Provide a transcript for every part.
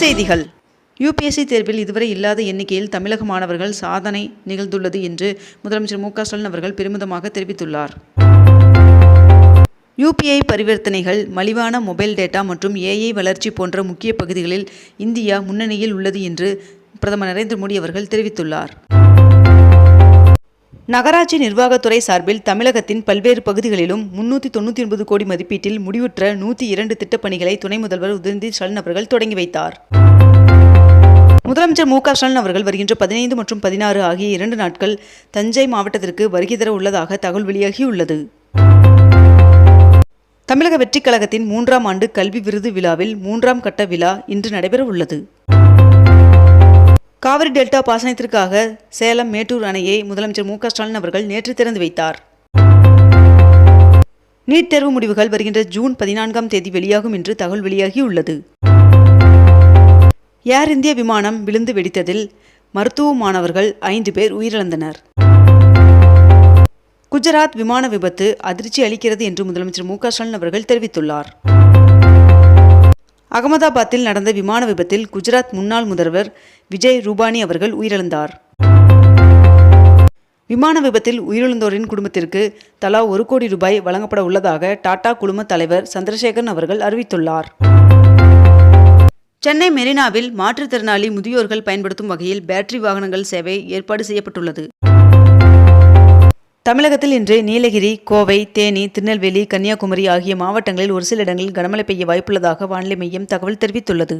செய்திகள். யுபிஎஸ்சி தேர்வில் இதுவரை இல்லாத எண்ணிக்கையில் தமிழக மாணவர்கள் சாதனை நிகழ்ந்துள்ளது என்று முதலமைச்சர் மு.க.ஸ்டாலின் அவர்கள் பெருமிதமாக தெரிவித்துள்ளார். யுபிஐ பரிவர்த்தனைகள், மலிவான மொபைல் டேட்டா மற்றும் ஏஐ வளர்ச்சி போன்ற முக்கிய பகுதிகளில் இந்தியா முன்னணியில் உள்ளது என்று பிரதமர் நரேந்திர மோடி அவர்கள் தெரிவித்துள்ளார். நகராட்சி நிர்வாகத்துறை சார்பில் தமிழகத்தின் பல்வேறு பகுதிகளிலும் 399 கோடி மதிப்பீட்டில் முடிவுற்ற 102 திட்டப்பணிகளை துணை முதல்வர் உதயநிதி ஸ்டாலின் அவர்கள் தொடங்கி வைத்தார். முதலமைச்சர் மு.க.ஸ்டாலின் அவர்கள் வருகின்ற 15 மற்றும் 16 ஆகிய 2 நாட்கள் தஞ்சை மாவட்டத்திற்கு வருகை தர உள்ளதாக தகவல் வெளியாகியுள்ளது. தமிழக வெற்றிக் கழகத்தின் 3ஆம் ஆண்டு கல்வி விருது விழாவில் 3ஆம் கட்ட விழா இன்று நடைபெற உள்ளது. காவிரி டெல்டா பாசனத்திற்காக சேலம் மேட்டூர் அணையை முதலமைச்சர் மு.க.ஸ்டாலின் அவர்கள் நேற்று திறந்து வைத்தார். நீட் தேர்வு முடிவுகள் வருகின்ற ஜூன் 14ஆம் தேதி வெளியாகும் என்று தகவல் வெளியாகியுள்ளது. ஏர் இந்தியா விமானம் விழுந்து வெடித்ததில் மருத்துவ மாணவர்கள் 5 பேர் உயிரிழந்தனர். குஜராத் விமான விபத்து அதிர்ச்சி அளிக்கிறது என்று முதலமைச்சர் மு.க.ஸ்டாலின் அவர்கள் தெரிவித்துள்ளார். அகமதாபாத்தில் நடந்த விமான விபத்தில் குஜராத் முன்னாள் முதல்வர் விஜய் ரூபானி அவர்கள் உயிரிழந்தார். விமான விபத்தில் உயிரிழந்தோரின் குடும்பத்திற்கு தலா 1 கோடி ரூபாய் வழங்கப்பட உள்ளதாக டாடா குழும தலைவர் சந்திரசேகரன் அவர்கள் அறிவித்துள்ளார். சென்னை மெரினாவில் மாற்றுத்திறனாளி முதியோர்கள் பயன்படுத்தும் வகையில் பேட்டரி வாகனங்கள் சேவை ஏற்பாடு செய்யப்பட்டுள்ளது. தமிழகத்தில் இன்று நீலகிரி, கோவை, தேனி, திருநெல்வேலி, கன்னியாகுமரி ஆகிய மாவட்டங்களில் ஒரு சில இடங்களில் கனமழை பெய்ய வாய்ப்புள்ளதாக வானிலை மையம் தகவல் தெரிவித்துள்ளது.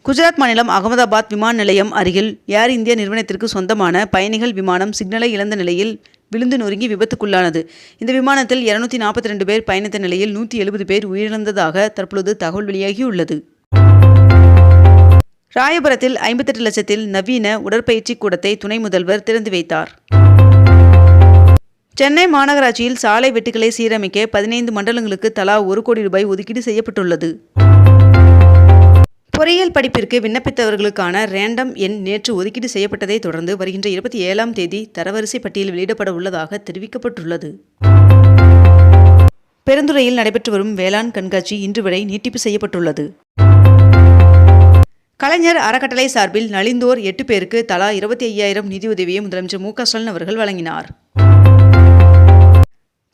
குஜராத் மாநிலம் அகமதாபாத் விமான நிலையம் அருகில் ஏர் இந்தியா நிறுவனத்திற்கு சொந்தமான பயணிகள் விமானம் சிக்னலை இழந்த நிலையில் விழுந்து நொறுங்கி விபத்துக்குள்ளானது. இந்த விமானத்தில் 242 பேர் பயணித்த நிலையில் 170 பேர் உயிரிழந்ததாக தற்பொழுது தகவல் வெளியாகியுள்ளது. ராயபுரத்தில் 58 லட்சத்தில் நவீன உடற்பயிற்சி கூடத்தை துணை முதல்வர் திறந்து வைத்தார். சென்னை மாநகராட்சியில் சாலை வெட்டுக்களை சீரமைக்க 15 மண்டலங்களுக்கு தலா 1 கோடி ரூபாய் ஒதுக்கீடு செய்யப்பட்டுள்ளது. பொறியியல் படிப்பிற்கு விண்ணப்பித்தவர்களுக்கான ரேண்டம் எண் நேற்று ஒதுக்கீடு செய்யப்பட்டதை தொடர்ந்து வருகின்ற 27ஆம் தேதி தரவரிசை பட்டியல் வெளியிடப்பட உள்ளதாக தெரிவிக்கப்பட்டுள்ளது. பெருந்துறையில் நடைபெற்று வரும் வேளாண் கண்காட்சி இன்று வரை நீட்டிப்பு செய்யப்பட்டுள்ளது. கலைஞர் அறக்கட்டளை சார்பில் நலிந்தோர் 8 பேருக்கு தலா 25,000 நிதியுதவியை முதலமைச்சர் மு.க.ஸ்டாலின் அவர்கள் வழங்கினார்.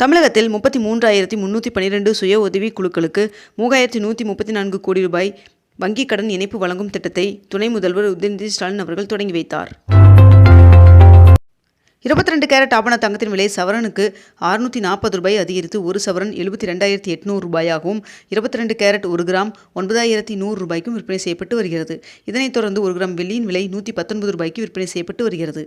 தமிழகத்தில் 33,312 சுய உதவி குழுக்களுக்கு 3,134 கோடி ரூபாய் வங்கிக் கடன் இணைப்பு வழங்கும் திட்டத்தை துணை முதல்வர் உதயநிதி ஸ்டாலின் அவர்கள் தொடங்கி வைத்தார். 22 கேரட் ஆபண தங்கத்தின் விலை சவரனுக்கு 640 ரூபாய் அதிகரித்து 1 சவரன் 72,800 ரூபாயாகவும் 22 கேரட் 1 கிராம் 9,100 ரூபாய்க்கும் விற்பனை செய்யப்பட்டு வருகிறது. இதனைத் தொடர்ந்து 1 கிராம் வெள்ளியின் விலை 119 ரூபாய்க்கு விற்பனை செய்யப்பட்டு வருகிறது.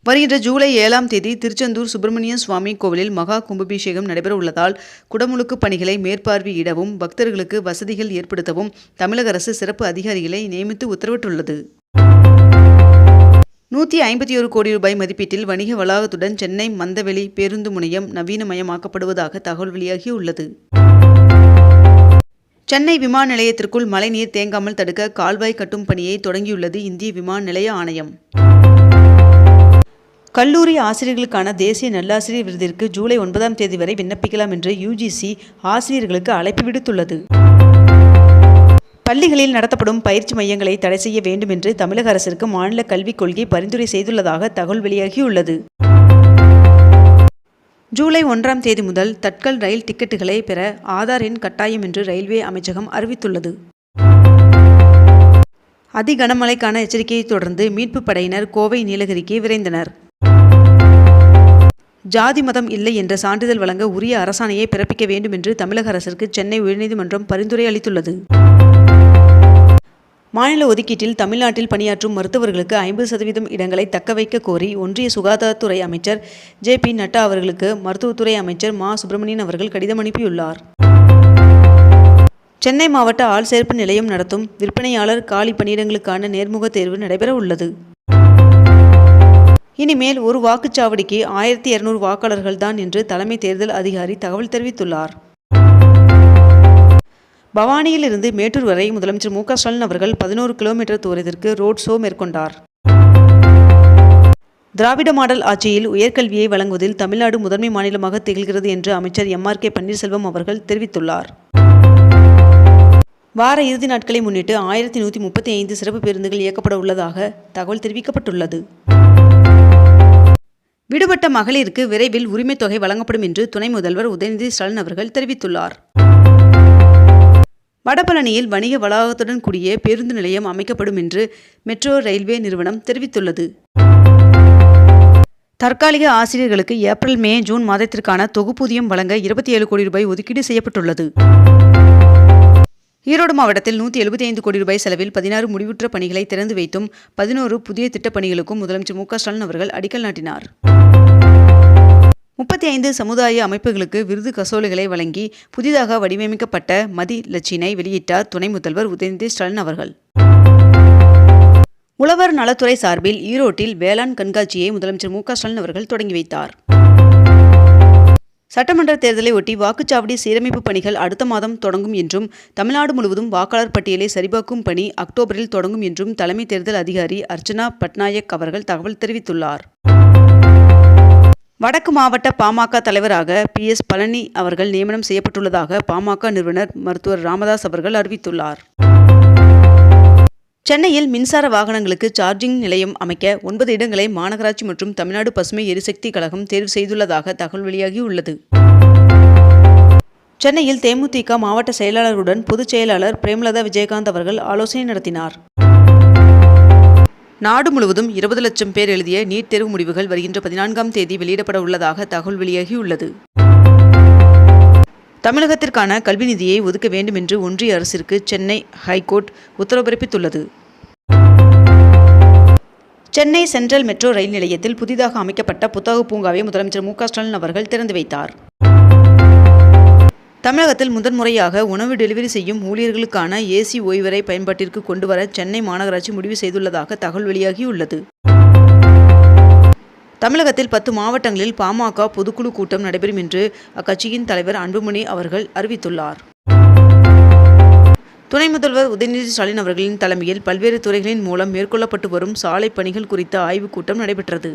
வருகின்ற ஜூலை 7ஆம் தேதி திருச்செந்தூர் சுப்பிரமணிய சுவாமி கோவிலில் மகா கும்பாபிஷேகம் நடைபெற உள்ளதால் குடமுழுக்கு பணிகளை மேற்பார்வையிடவும் பக்தர்களுக்கு வசதிகள் ஏற்படுத்தவும் தமிழக அரசு சிறப்பு அதிகாரிகளை நியமித்து உத்தரவிட்டுள்ளது. 151 கோடி ரூபாய் மதிப்பீட்டில் வணிக வளாகத்துடன் சென்னை மந்தவெளி பேருந்து முனையம் நவீனமயமாக்கப்படுவதாக தகவல் வெளியாகியுள்ளது. சென்னை விமான நிலையத்திற்குள் மழைநீர் தேங்காமல் தடுக்க கால்வாய் கட்டும் பணியை தொடங்கியுள்ளது இந்திய விமான நிலைய ஆணையம். கல்லூரி ஆசிரியர்களுக்கான தேசிய நல்லாசிரியர் விருதிற்கு ஜூலை 9ஆம் தேதி வரை விண்ணப்பிக்கலாம் என்று யுஜிசி ஆசிரியர்களுக்கு அழைப்பு விடுத்துள்ளது. பள்ளிகளில் நடத்தப்படும் பயிற்சி மையங்களை தடை செய்ய வேண்டும் என்று தமிழக அரசிற்கு மாநில கல்விக் கொள்கை பரிந்துரை செய்துள்ளதாக தகவல் வெளியாகியுள்ளது. ஜூலை 1ஆம் தேதி முதல் தட்கல் ரயில் டிக்கெட்டுகளை பெற ஆதார் எண் கட்டாயம் என்று ரயில்வே அமைச்சகம் அறிவித்துள்ளது. அதி கனமழைக்கான எச்சரிக்கையை தொடர்ந்து மீட்பு படையினர் கோவை நீலகிரிக்கு விரைந்தனர். ஜாதி மதம் இல்லை என்ற சான்றிதழ் வழங்க உரிய அரசாணையை பிறப்பிக்க வேண்டும் என்று தமிழக அரசிற்கு சென்னை உயர்நீதிமன்றம் பரிந்துரை அளித்துள்ளது. மாநில ஒதுக்கீட்டில் தமிழ்நாட்டில் பணியாற்றும் மருத்துவர்களுக்கு 50% இடங்களை தக்கவைக்க கோரி ஒன்றிய சுகாதாரத்துறை அமைச்சர் ஜே.பி. நட்டா அவர்களுக்கு மருத்துவத்துறை அமைச்சர் மா. சுப்பிரமணியன் அவர்கள் கடிதம் அனுப்பியுள்ளார். சென்னை மாவட்ட ஆள் சேர்ப்பு நிலையம் நடத்தும் விற்பனையாளர் காலி பணியிடங்களுக்கான நேர்முக தேர்வு நடைபெற உள்ளது. இனிமேல் ஒரு வாக்குச்சாவடிக்கு 1200 வாக்காளர்கள் தான் என்று தலைமை தேர்தல் அதிகாரி தகவல் தெரிவித்துள்ளார். பவானியில் இருந்து மேட்டூர் வரை முதலமைச்சர் மு.க.ஸ்டாலின் அவர்கள் 11 கிலோமீட்டர் தூரத்திற்கு ரோட் ஷோ மேற்கொண்டார். திராவிட மாடல் ஆட்சியில் உயர்கல்வியை வழங்குவதில் தமிழ்நாடு முதன்மை மாநிலமாக திகழ்கிறது என்று அமைச்சர் எம்.ஆர்.கே. பன்னீர்செல்வம் அவர்கள் தெரிவித்துள்ளார். வார இறுதி நாட்களை முன்னிட்டு 1135 சிறப்பு பேருந்துகள் இயக்கப்பட உள்ளதாக தகவல் தெரிவிக்கப்பட்டுள்ளது. விடுபட்ட மகளிருக்கு விரைவில் உரிமைத் தொகை வழங்கப்படும் என்று துணை முதல்வர் உதயநிதி ஸ்டாலின் அவர்கள் தெரிவித்துள்ளார். வடபழனியில் வணிக வளாகத்துடன் கூடிய பேருந்து நிலையம் அமைக்கப்படும் என்று மெட்ரோ ரயில்வே நிறுவனம் தெரிவித்துள்ளது. தற்காலிக ஆசிரியர்களுக்கு ஏப்ரல், மே, ஜூன் மாதத்திற்கான தொகுப்பூதியம் வழங்க 27 கோடி ரூபாய் ஒதுக்கீடு செய்யப்பட்டுள்ளது. ஈரோடு மாவட்டத்தில் 175 கோடி ரூபாய் செலவில் 16 முடிவுற்ற பணிகளை திறந்து வைத்தும் 11 புதிய திட்டப் பணிகளுக்கும் முதலமைச்சர் மு.க. ஸ்டாலின் அவர்கள் அடிக்கல் நாட்டினார். 35 சமுதாய அமைப்புகளுக்கு விருது கசோலைகளை வழங்கி புதிதாக வடிவமைக்கப்பட்ட மதிலட்சினை வெளியிட்டார் துணை முதல்வர் உதயநிதி ஸ்டாலின் அவர்கள். உழவர் நலத்துறை சார்பில் ஈரோட்டில் வேளாண் கண்காட்சியை முதலமைச்சர் மு.க. ஸ்டாலின் அவர்கள் தொடங்கி வைத்தார். சட்டமன்ற தேர்தலை ஒட்டி வாக்குச்சாவடி சீரமைப்பு பணிகள் அடுத்த மாதம் தொடங்கும் என்றும், தமிழ்நாடு முழுவதும் வாக்காளர் பட்டியலை சரிபார்க்கும் பணி அக்டோபரில் தொடங்கும் என்றும் தலைமை தேர்தல் அதிகாரி அர்ச்சனா பட்நாயக் அவர்கள் தகவல் தெரிவித்துள்ளார். வடக்கு மாவட்ட பாமக தலைவராக PS பழனி அவர்கள் நியமனம் செய்யப்பட்டுள்ளதாக பாமக நிறுவனர் மருத்துவர் ராமதாஸ் அவர்கள் அறிவித்துள்ளார். சென்னையில் மின்சார வாகனங்களுக்கு சார்ஜிங் நிலையம் அமைக்க 9 இடங்களை மாநகராட்சி மற்றும் தமிழ்நாடு பசுமை எரிசக்தி கழகம் தேர்வு செய்துள்ளதாக தகவல் வெளியாகியுள்ளது. சென்னையில் தேமுதிக மாவட்ட செயலாளருடன் பொதுச் செயலாளர் பிரேமலதா விஜயகாந்த் அவர்கள் ஆலோசனை நடத்தினார். நாடு முழுவதும் 20 லட்சம் பேர் எழுதிய நீட் தேர்வு முடிவுகள் வருகின்ற 14ஆம் தேதி வெளியிடப்பட உள்ளதாக தகவல் வெளியாகியுள்ளது. தமிழகத்திற்கான கல்வி நிதியை ஒதுக்க வேண்டும் என்று ஒன்றிய அரசிற்கு சென்னை ஹைகோர்ட் உத்தரவு பிறப்பித்துள்ளது. சென்னை சென்ட்ரல் மெட்ரோ ரயில் நிலையத்தில் புதிதாக அமைக்கப்பட்ட புத்தக பூங்காவை முதலமைச்சர் மு.க. ஸ்டாலின் அவர்கள் திறந்து வைத்தார். தமிழகத்தில் முதன்முறையாக உணவு டெலிவரி செய்யும் ஊழியர்களுக்கான AC ஓய்வறை பயன்பாட்டிற்கு கொண்டுவர சென்னை மாநகராட்சி முடிவு செய்துள்ளதாக தகவல் வெளியாகியுள்ளது. தமிழகத்தில் 10 மாவட்டங்களில் பாமக பொதுக்குழு கூட்டம் நடைபெறும் என்று அக்கட்சியின் தலைவர் அன்புமணி அவர்கள் அறிவித்துள்ளார். துணை முதல்வர் உதயநிதி ஸ்டாலின் அவர்களின் தலைமையில் பல்வேறு துறைகளின் மூலம் மேற்கொள்ளப்பட்டு வரும் சாலை பணிகள் குறித்த ஆய்வுக் கூட்டம் நடைபெற்றது.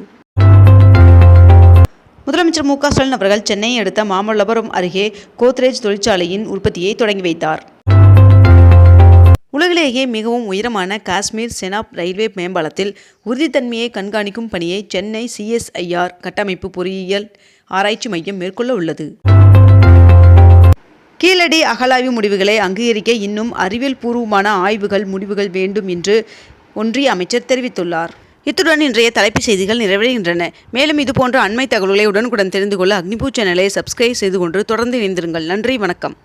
முதலமைச்சர் மு.க. ஸ்டாலின் அவர்கள் சென்னையை அடுத்த மாமல்லபுரம் அருகே கோத்ரேஜ் தொழிற்சாலையின் உற்பத்தியை தொடங்கி வைத்தார். உலகிலேயே மிகவும் உயரமான காஷ்மீர் செனாப் ரயில்வே மேம்பாலத்தில் உறுதித்தன்மையை கண்காணிக்கும் பணியை சென்னை CSIR கட்டமைப்பு பொறியியல் ஆராய்ச்சி மையம் மேற்கொள்ள உள்ளது. கீழடி அகழாய்வு முடிவுகளை அங்கீகரிக்க இன்னும் அறிவியல் பூர்வமான ஆய்வுகள் முடிவுகள் வேண்டும் என்று ஒன்றிய அமைச்சர் தெரிவித்துள்ளார். இத்துடன் இன்றைய தலைப்புச் செய்திகள் நிறைவடைகின்றன. மேலும் இதுபோன்ற அண்மை தகவல்களை உடனுக்குடன் தெரிந்து கொள்ள அக்னிபூ சேனலை சப்ஸ்கிரைப் செய்து கொண்டு தொடர்ந்து இணைந்திருங்கள். நன்றி, வணக்கம்.